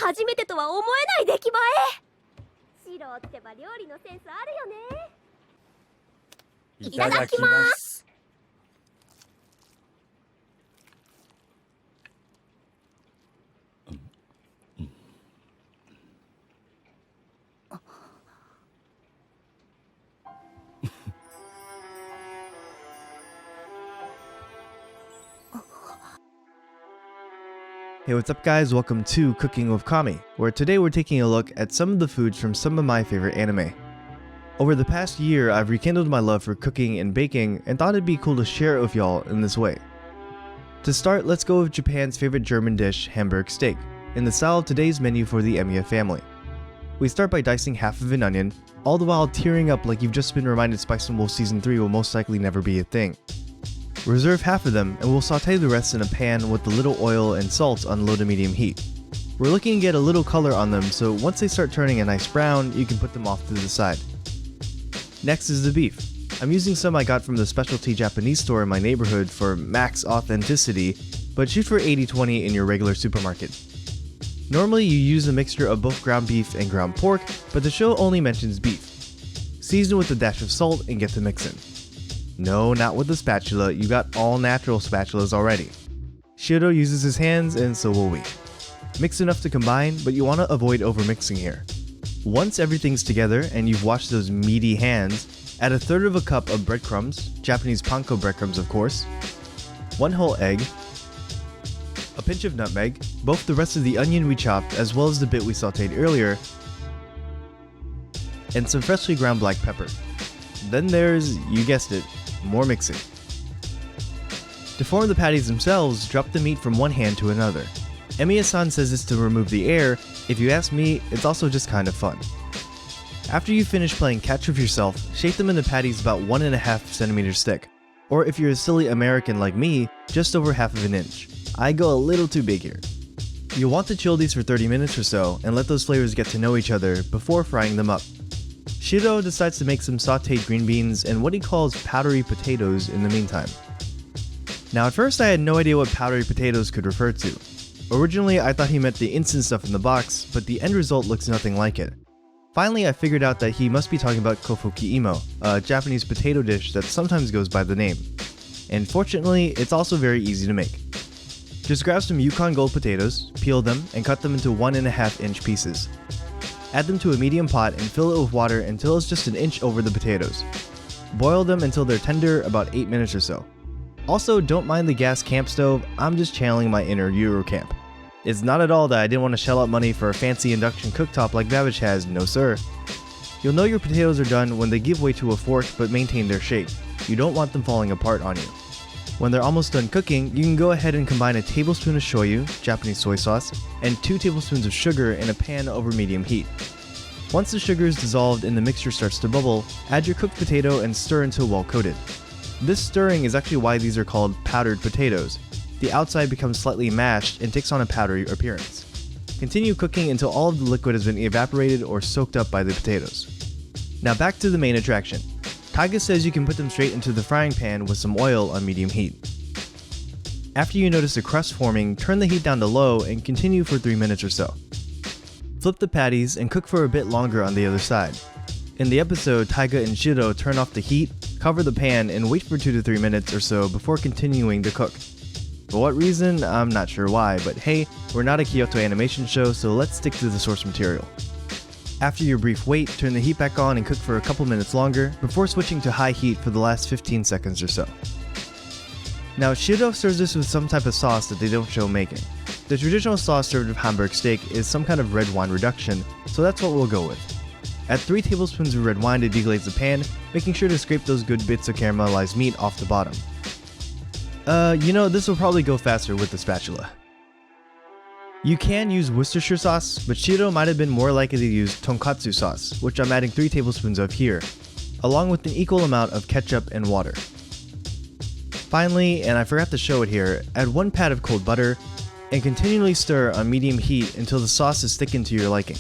初めてとは思えない出来栄え。シロってば料理のセンスあるよね。いただきます。Hey, what's up guys? Welcome to Cooking with Kami, where today we're taking a look at some of the foods from some of my favorite anime. Over the past year, I've rekindled my love for cooking and baking and thought it'd be cool to share it with y'all in this way. To start, let's go with Japan's favorite German dish, Hamburg steak, in the style of today's menu for the emiya family. We start by dicing half of an onion, all the while tearing up like you've just been reminded Spice & Wolf Season 3 will most likely never be a thing. Reserve half of them and we'll saute the rest in a pan with a little oil and salt on low to medium heat. We're looking to get a little color on them, so once they start turning a nice brown, you can put them off to the side. Next is the beef. I'm using some I got from the specialty Japanese store in my neighborhood for max authenticity, but shoot for 80-20 in your regular supermarket. Normally you use a mixture of both ground beef and ground pork, but the show only mentions beef. Season with a dash of salt and get to mixin'. No, not with the spatula, you got all natural spatulas already. Shiro uses his hands and so will we. Mix enough to combine, but you want to avoid overmixing here. Once everything's together and you've washed those meaty hands, add a third of a cup of breadcrumbs, Japanese panko breadcrumbs of course, 1 whole egg, a pinch of nutmeg, both the rest of the onion we chopped as well as the bit we sauteed earlier, and some freshly ground black pepper. Then there's, you guessed it, more mixing. To form the patties themselves, drop the meat from one hand to another. Emiya-san says this to remove the air. If you ask me, it's also just kind of fun. After you finish playing catch with yourself, shape them into patties about 1.5 centimeters thick. Or if you're a silly American like me, just over half of an inch. I go a little too big here. You'll want to chill these for 30 minutes or so and let those flavors get to know each other before frying them up. Shiro decides to make some sauteed green beans and what he calls powdery potatoes in the meantime. Now at first I had no idea what powdery potatoes could refer to. Originally I thought he meant the instant stuff in the box, but the end result looks nothing like it. Finally I figured out that he must be talking about kofuki imo, a Japanese potato dish that sometimes goes by the name. And fortunately, it's also very easy to make. Just grab some Yukon Gold potatoes, peel them, and cut them into 1.5 inch pieces. Add them to a medium pot and fill it with water until it's just an inch over the potatoes. Boil them until they're tender, about 8 minutes or so. Also, don't mind the gas camp stove, I'm just channeling my inner Eurocamp. It's not at all that I didn't want to shell out money for a fancy induction cooktop like Babbage has, no sir. You'll know your potatoes are done when they give way to a fork but maintain their shape. You don't want them falling apart on you. When they're almost done cooking, you can go ahead and combine a tablespoon of shoyu, Japanese soy sauce, and 2 tablespoons of sugar in a pan over medium heat. Once the sugar is dissolved and the mixture starts to bubble, add your cooked potato and stir until well coated. This stirring is actually why these are called powdered potatoes. The outside becomes slightly mashed and takes on a powdery appearance. Continue cooking until all of the liquid has been evaporated or soaked up by the potatoes. Now back to the main attraction. Taiga says you can put them straight into the frying pan with some oil on medium heat. After you notice a crust forming, turn the heat down to low and continue for 3 minutes or so. Flip the patties and cook for a bit longer on the other side. In the episode, Taiga and Shiro turn off the heat, cover the pan, and wait for 2 to 3 minutes or so before continuing to cook. For what reason, I'm not sure why, but hey, we're not a Kyoto animation show, so let's stick to the source material. After your brief wait, turn the heat back on and cook for a couple minutes longer before switching to high heat for the last 15 seconds or so. Now Shiro serves this with some type of sauce that they don't show making. The traditional sauce served with Hamburg steak is some kind of red wine reduction, so that's what we'll go with. Add 3 tablespoons of red wine to deglaze the pan, making sure to scrape those good bits of caramelized meat off the bottom. This will probably go faster with the spatula. You can use Worcestershire sauce, but Shiro might have been more likely to use tonkatsu sauce, which I'm adding 3 tablespoons of here, along with an equal amount of ketchup and water. Finally, and I forgot to show it here, add 1 pat of cold butter, and continually stir on medium heat until the sauce is thickened to your liking.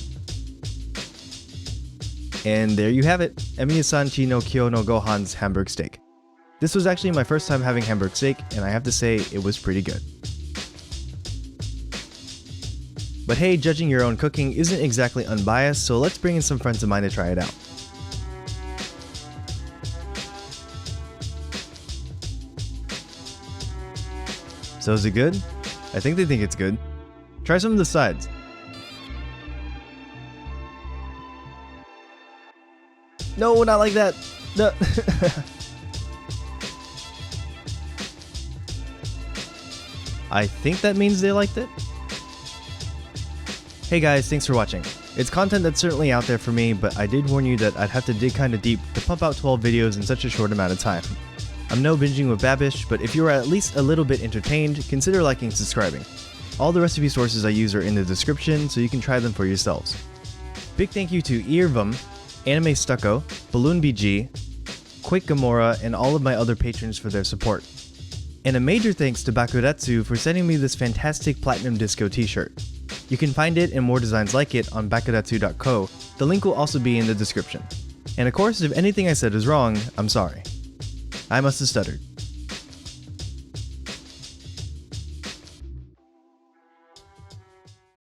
And there you have it, emiya-san chi no kyo no gohan's Hamburg steak. This was actually my first time having Hamburg steak, and I have to say, it was pretty good. But hey, judging your own cooking isn't exactly unbiased, so let's bring in some friends of mine to try it out. So is it good? I think they think it's good. Try some of the sides. No, not like that. No. I think that means they liked it. Hey guys, thanks for watching. It's content that's certainly out there for me, but I did warn you that I'd have to dig kinda deep to pump out 12 videos in such a short amount of time. I'm no binging with Babish, but if you are at least a little bit entertained, consider liking and subscribing. All the recipe sources I use are in the description, so you can try them for yourselves. Big thank you to Irvam, Anime Stucco, Balloon BG, Quick Gamora, and all of my other patrons for their support. And a major thanks to Bakuretsu for sending me this fantastic Platinum Disco t-shirt. You can find it and more designs like it on bakuretsu.co. The link will also be in the description. And of course, if anything I said is wrong, I'm sorry. I must have stuttered.